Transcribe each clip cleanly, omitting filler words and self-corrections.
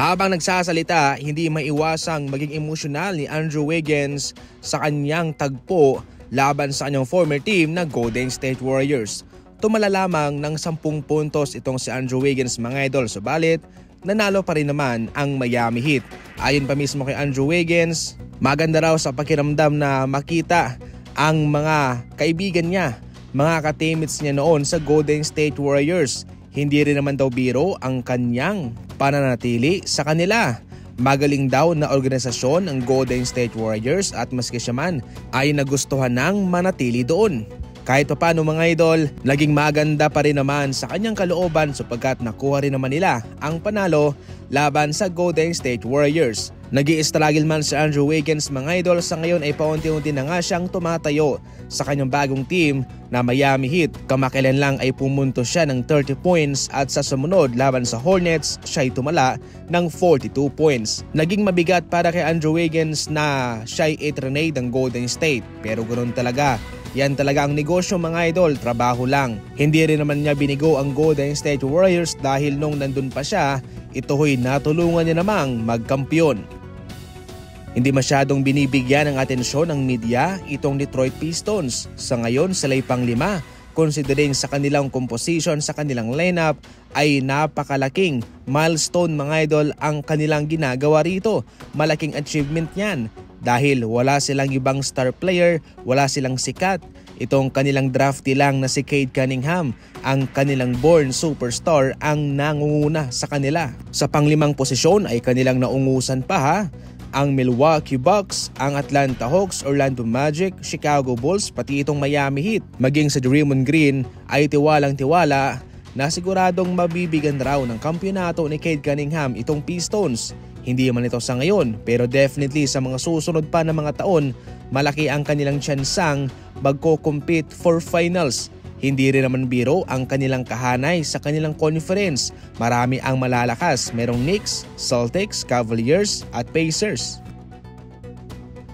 Habang nagsasalita, hindi maiwasang maging emosyonal ni Andrew Wiggins sa kanyang tagpo laban sa kanyang former team na Golden State Warriors. Tumala lamang ng 10 puntos itong si Andrew Wiggins mga idol, subalit nanalo pa rin naman ang Miami Heat. Ayon pa mismo kay Andrew Wiggins, maganda raw sa pakiramdam na makita ang mga kaibigan niya, mga ka-teammates niya noon sa Golden State Warriors. Hindi rin naman daw biro ang kanyang pananatili sa kanila. Magaling daw na organisasyon ang Golden State Warriors at maski siya man ay nagustuhan ng manatili doon. Kahit pa paano mga idol, naging maganda pa rin naman sa kanyang kalooban sapagkat nakuha rin naman nila ang panalo laban sa Golden State Warriors. Nag-i-struggle man si Andrew Wiggins mga idol, sa ngayon ay paunti-unti na nga siyang tumatayo sa kanyang bagong team na Miami Heat. Kamakailan lang ay pumunto siya ng 30 points at sa sumunod laban sa Hornets siya ay tumala ng 42 points. Naging mabigat para kay Andrew Wiggins na siya ay i-trade ng Golden State, pero ganoon talaga. Yan talaga ang negosyo mga idol, trabaho lang. Hindi rin naman niya binigo ang Golden State Warriors dahil nung nandun pa siya, ito ho'y natulungan niya namang magkampiyon. Hindi masyadong binibigyan ng atensyon ng media itong Detroit Pistons. Sa ngayon sila'y pang-5, considering sa kanilang composition sa kanilang lineup ay napakalaking milestone mga idol ang kanilang ginagawa rito. Malaking achievement yan dahil wala silang ibang star player, wala silang sikat. Itong kanilang drafty lang na si Cade Cunningham, ang kanilang born superstar, ang nangunguna sa kanila. Sa pang-5 posisyon ay kanilang naungusan pa ang Milwaukee Bucks, ang Atlanta Hawks, Orlando Magic, Chicago Bulls, pati itong Miami Heat. Maging sa Draymond Green ay tiwalang-tiwala na siguradong mabibigyan raw ng kampyonato ni Cade Cunningham itong Pistons. Hindi man ito sa ngayon, pero definitely sa mga susunod pa na mga taon, malaki ang kanilang tsansang magko-compete for finals. Hindi rin naman biro ang kanilang kahanay sa kanilang conference. Marami ang malalakas. Merong Knicks, Celtics, Cavaliers at Pacers.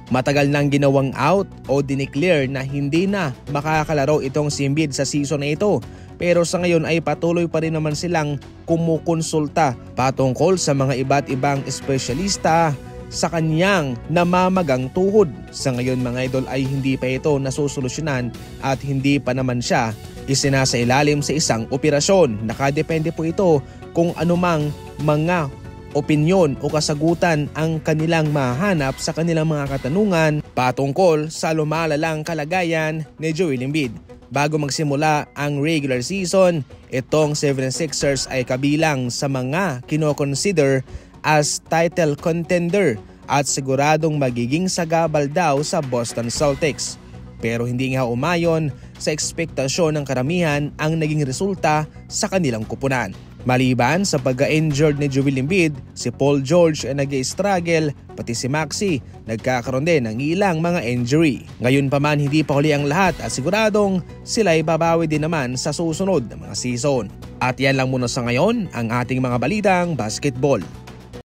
Matagal nang ginawang out o dineclare na hindi na makakalaro itong si Embiid sa season na ito. Pero sa ngayon ay patuloy pa rin naman silang kumukonsulta patungkol sa mga iba't ibang espesyalista sa kanyang namamagang tuhod. Sa ngayon mga idol ay hindi pa ito nasusolusyonan at hindi pa naman siya isinasailalim sa isang operasyon. Nakadepende po ito kung anumang mga opinyon o kasagutan ang kanilang mahanap sa kanilang mga katanungan patungkol sa lumalalang kalagayan ni Joel Embiid. Bago magsimula ang regular season, itong 76ers ay kabilang sa mga kinoconsider as title contender at siguradong magiging sagabal daw sa Boston Celtics. Pero hindi nga umayon sa ekspektasyon ng karamihan ang naging resulta sa kanilang kupunan. Maliban sa pagka-injured ni Joel Embiid, si Paul George ay nag-i-struggle, pati si Maxey nagkakaroon din ng ilang mga injury. Ngayon pa man hindi pa huli ang lahat at siguradong sila ay babawi din naman sa susunod na mga season. At yan lang muna sa ngayon ang ating mga balitang basketball.